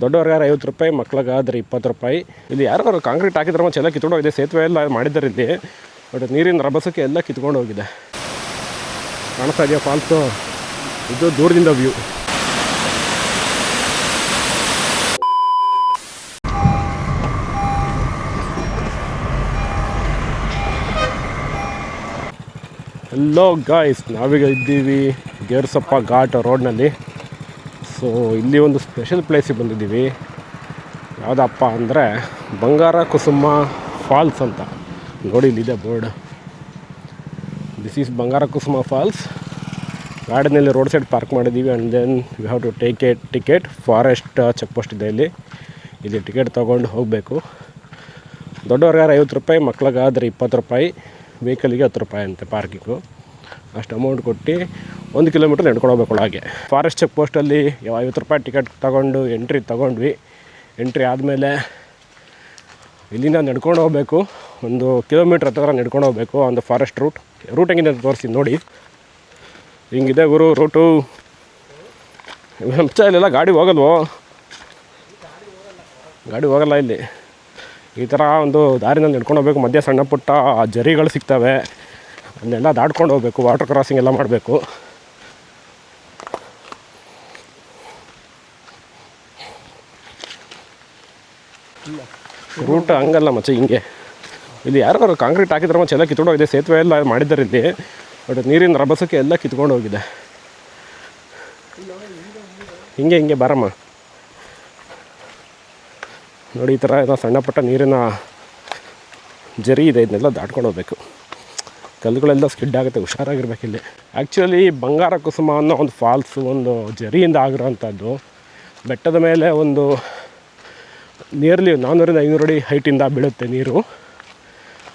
ದೊಡ್ಡವ್ರಿಗಾದ್ರೆ 50 ರೂಪಾಯಿ, ಮಕ್ಳಿಗಾದ್ರೆ 20 ರೂಪಾಯಿ. ಇಲ್ಲಿ ಯಾರು ಕಾಂಕ್ರೀಟ್ ಹಾಕಿದ್ರೆ ಎಲ್ಲ ಕಿತ್ಕೊಂಡು ಹೋಗಿದೆ. ಸೇತುವೆ ಎಲ್ಲ ಮಾಡಿದ್ದಾರೆ ಇಲ್ಲಿ, ಬಟ್ ನೀರಿನ ರಭಸಕ್ಕೆ ಎಲ್ಲ ಕಿತ್ಕೊಂಡು ಹೋಗಿದೆ. ಕಾಣಿಸ್ತಾ ಇದೆಯಾ ಫಾಲ್ಸು? ಇದು ದೂರದಿಂದ ವ್ಯೂ. ಹಲೋ ಗಾಯ್ಸ್, ನಾವೀಗ ಇದ್ದೀವಿ ಗೇರ್ಸಪ್ಪ ಘಾಟ್ ರೋಡ್ನಲ್ಲಿ. ಸೊ ಇಲ್ಲಿ ಒಂದು ಸ್ಪೆಷಲ್ ಪ್ಲೇಸಿಗೆ ಬಂದಿದ್ದೀವಿ. ಯಾವುದಪ್ಪ ಅಂದರೆ ಬಂಗಾರ ಕುಸುಮ ಫಾಲ್ಸ್ ಅಂತ. ನೋಡಿ ಇಲ್ಲಿದೆ board. This is Bangara Kusuma falls. ಗಾರ್ಡನಲ್ಲಿ ರೋಡ್ ಸೈಡ್ ಪಾರ್ಕ್ ಮಾಡಿದ್ದೀವಿ. And then we have to take ticket. Forest check post ಇದೆ ಇಲ್ಲಿ ಟಿಕೆಟ್ ತೊಗೊಂಡು ಹೋಗಬೇಕು. ದೊಡ್ಡವ್ರಿಗಾದ್ರೆ 50 ರೂಪಾಯಿ, ಮಕ್ಳಿಗಾದ್ರೆ 20 ರೂಪಾಯಿ, ವೆಹಿಕಲಿಗೆ 10 ರೂಪಾಯಿ ಅಂತೆ ಪಾರ್ಕಿಂಗು. ಅಷ್ಟು ಅಮೌಂಟ್ ಕೊಟ್ಟು 1 ಕಿಲೋಮೀಟ್ರ್ ನಡ್ಕೊಂಡು ಹೋಗ್ಬೇಕು ಒಳಗೆ. ಫಾರೆಸ್ಟ್ ಚೆಕ್ ಪೋಸ್ಟಲ್ಲಿ 50 ರೂಪಾಯಿ ಟಿಕೆಟ್ ತೊಗೊಂಡು ಎಂಟ್ರಿ ತೊಗೊಂಡ್ವಿ. ಎಂಟ್ರಿ ಆದಮೇಲೆ ಇಲ್ಲಿಂದ ನಡ್ಕೊಂಡು ಹೋಗಬೇಕು. 1 ಕಿಲೋಮೀಟ್ರ್ ಹತ್ತಿರ ನಡ್ಕೊಂಡು ಹೋಗಬೇಕು. ಒಂದು ಫಾರೆಸ್ಟ್ ರೂಟ್ ಹೆಂಗಿದೆ ಅಂತ ತೋರಿಸ್ತೀನಿ ನೋಡಿ. ಹಿಂಗಿದೆ ಗುರು ರೂಟು. ಇಲ್ಲೆಲ್ಲ ಗಾಡಿ ಹೋಗಲ್ವೋ? ಗಾಡಿ ಹೋಗಲ್ಲ ಇಲ್ಲಿ. ಈ ಥರ ಒಂದು ದಾರಿನಲ್ಲಿ ನಡ್ಕೊಂಡು ಹೋಗ್ಬೇಕು. ಮಧ್ಯೆ ಸಣ್ಣ ಪುಟ್ಟ ಜರಿಗಳು ಸಿಗ್ತವೆ, ಅದನ್ನೆಲ್ಲ ದಾಟ್ಕೊಂಡು ಹೋಗ್ಬೇಕು. ವಾಟರ್ ಕ್ರಾಸಿಂಗ್ ಎಲ್ಲ ಮಾಡಬೇಕು. ರೂಟ್ ಹಂಗಲ್ಲ ಮಚ್ಚ, ಹಿಂಗೆ. ಇಲ್ಲಿ ಯಾರು ಕಾಂಕ್ರೀಟ್ ಹಾಕಿದ್ರೆ ಎಲ್ಲ ಕಿತ್ಕೊಂಡು ಹೋಗಿದೆ. ಸೇತುವೆ ಎಲ್ಲ ಮಾಡಿದ್ದಾರೆ ಇಲ್ಲಿ, ಬಟ್ ನೀರಿನ ರಭಸಕ್ಕೆ ಎಲ್ಲ ಕಿತ್ಕೊಂಡು ಹೋಗಿದೆ. ಹಿಂಗೆ ಬಾರಮ್ಮ ನೋಡಿ. ಈ ಥರ ಏನೋ ಸಣ್ಣ ಪುಟ್ಟ ನೀರಿನ ಜರಿ ಇದೆ, ಇದನ್ನೆಲ್ಲ ದಾಟ್ಕೊಂಡು ಹೋಗ್ಬೇಕು. ಕಲ್ಲುಗಳೆಲ್ಲ ಸ್ಕಿಡ್ ಆಗುತ್ತೆ, ಹುಷಾರಾಗಿರ್ಬೇಕು ಇಲ್ಲಿ. ಆ್ಯಕ್ಚುಲಿ ಬಂಗಾರ ಕುಸುಮ ಅನ್ನೋ ಒಂದು ಫಾಲ್ಸು ಒಂದು ಜರಿಯಿಂದ ಆಗಿರೋವಂಥದ್ದು. ಬೆಟ್ಟದ ಮೇಲೆ ಒಂದು ನಿಯರ್ಲಿ 400-500 ಅಡಿ ಹೈಟಿಂದ ಬೀಳುತ್ತೆ ನೀರು.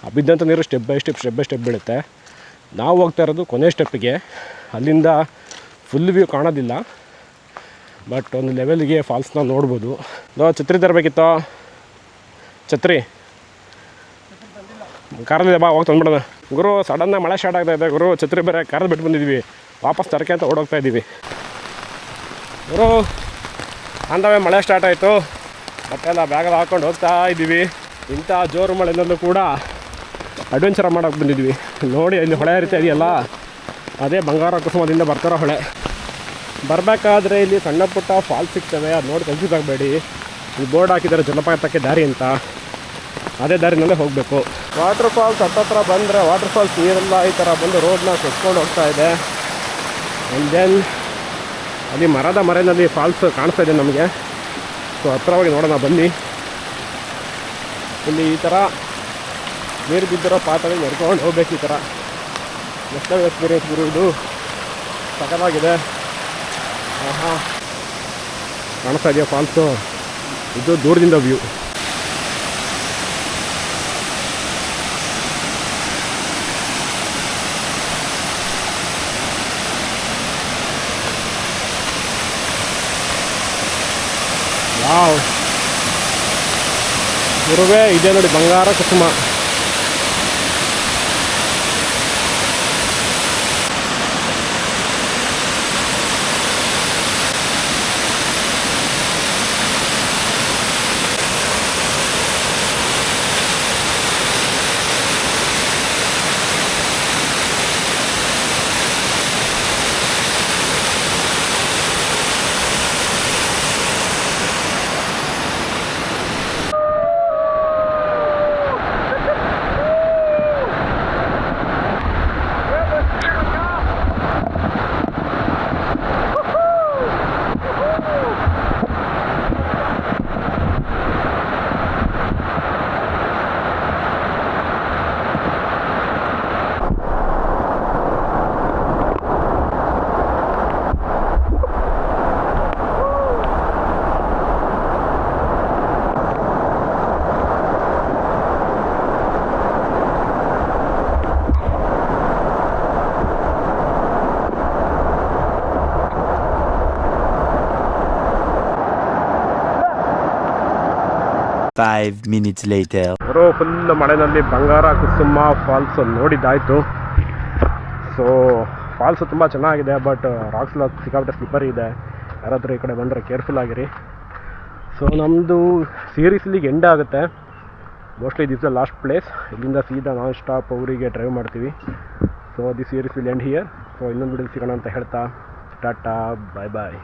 ಆ ಬಿದ್ದಂಥ ನೀರು ಸ್ಟೆಪ್ ಬೈ ಸ್ಟೆಪ್ ಬೀಳುತ್ತೆ. ನಾವು ಹೋಗ್ತಾ ಇರೋದು ಕೊನೆ ಸ್ಟೆಪ್ಪಿಗೆ. ಅಲ್ಲಿಂದ ಫುಲ್ ವ್ಯೂ ಕಾಣೋದಿಲ್ಲ, ಬಟ್ ಒಂದು ಲೆವೆಲ್ಗೆ ಫಾಲ್ಸ್ನ ನೋಡ್ಬೋದು. ಛತ್ರಿ ತರಬೇಕಿತ್ತು. ಛತ್ರಿ ಕಾರಲ್ಲಿದೆ, ಬಾ ಹೋಗಿ ತಂದ್ಬಿಡೋಣ. ಗುರು ಸಡನ್ನಾಗಿ ಮಳೆ ಸ್ಟಾರ್ಟ್ ಆಗ್ತಾಯಿದೆ ಗುರು. ಛತ್ರಿ ಬೇರೆ ಕಾರಲ್ಲಿ ಬಿಟ್ಟು ಬಂದಿದ್ದೀವಿ. ವಾಪಸ್ ತರಕೆ ಅಂತ ಓಡೋಗ್ತಾ ಇದ್ದೀವಿ ಗುರು. ಅಂದವೇ ಮಳೆ ಸ್ಟಾರ್ಟ್ ಆಯಿತು. ಮತ್ತೆಲ್ಲ ಬ್ಯಾಗಲ್ಲಿ ಹಾಕ್ಕೊಂಡು ಹೋಗ್ತಾ ಇದ್ದೀವಿ. ಇಂಥ ಜೋರು ಮಳೆನಲ್ಲೂ ಕೂಡ ಅಡ್ವೆಂಚರ್ ಮಾಡೋಕ್ಕೆ ಬಂದಿದ್ವಿ. ನೋಡಿ ಇಲ್ಲಿ ಹೊಳೆ ಹರಿತಾ ಇದೆಯಲ್ಲ, ಅದೇ ಬಂಗಾರ ಕುಸುಮದಿಂದ ಬರ್ತಾರೋ ಹೊಳೆ. ಬರಬೇಕಾದ್ರೆ ಇಲ್ಲಿ ಸಣ್ಣ ಪುಟ್ಟ ಫಾಲ್ಸ್ ಸಿಗ್ತವೆ, ಅದು ನೋಡಿ ಕನ್ಫ್ಯೂಸ್ ಆಗಬೇಡಿ. ಇಲ್ಲಿ ಬೋರ್ಡ್ ಹಾಕಿದ್ದಾರೆ ಜಲಪಾತಕ್ಕೆ ದಾರಿ ಅಂತ, ಅದೇ ದಾರಿನಲ್ಲೇ ಹೋಗಬೇಕು. ವಾಟರ್ ಫಾಲ್ಸ್ ಹತ್ತತ್ರ ಬಂದರೆ ವಾಟರ್ ಫಾಲ್ಸ್ ನೀರೆಲ್ಲ ಈ ಥರ ಬಂದು ರೋಡ್ನ ಸುತ್ಕೊಂಡು ಹೋಗ್ತಾ ಇದೆ. ಆ್ಯಂಡ್ ದೆನ್ ಅಲ್ಲಿ ಮರದ ಮರೆಯಲ್ಲಿ ಫಾಲ್ಸ್ ಕಾಣಿಸ್ತಾ ಇದೆ ನಮಗೆ. ಸೊ ಹತ್ತಿರವಾಗಿ ನೋಡೋಣ ಬನ್ನಿ. ಇಲ್ಲಿ ಈ ಥರ ನೀರು ಬಿದ್ದಿರೋ ಪಾತಲ್ಲಿ ನಡ್ಕೊಂಡು ಹೋಗ್ಬೇಕು. ಈ ಥರ ಎಷ್ಟು ಎಕ್ಸ್ಪೀರಿಯನ್ಸ್ ಗುರು, ಇದು ಸಖತ್ತಾಗಿದೆ. ಕಾಣಿಸ್ತಾ ಇದೆಯಾ ಫಾಲ್ಸು? ಇದು ದೂರದಿಂದ ವ್ಯೂ. ವಾವ್ ಗುರುವೇ, ಇದೆ ನೋಡಿ ಬಂಗಾರ ಕುಸುಮ. Five minutes later. ಫುಲ್ ಮಳೆನಲ್ಲಿ ಬಂಗಾರ ಕುಸುಮ ಫಾಲ್ಸ್ ನೋಡಿದ್ದಾಯಿತು. ಸೊ ಫಾಲ್ಸು ತುಂಬ ಚೆನ್ನಾಗಿದೆ, ಬಟ್ ರಾಕ್ಸ್ ಸಿಕ್ಕಾಪಟ್ಟೆ ಸ್ಲಿಪ್ಪರ್ ಇದೆ. ಯಾರಾದರೂ ಈ ಕಡೆ ಬಂದರೆ ಕೇರ್ಫುಲ್ ಆಗಿರಿ. ಸೊ ನಮ್ಮದು ಸೀರೀಸ್ ಇಲ್ಲಿಗೆ ಎಂಡ್ ಆಗುತ್ತೆ. Mostly this the last place. ಇಲ್ಲಿಂದ ಸೀದಾ ನಾನ್ ಸ್ಟಾಪ್ ಊರಿಗೆ ಡ್ರೈವ್ ಮಾಡ್ತೀವಿ. So the series will end here. So ಇನ್ನೊಂದು ವಿಡಿಯೋ ಸಿಗೋಣ ಅಂತ ಹೇಳ್ತಾ ಟಾಟಾ ಬಾಯ್ ಬಾಯ್.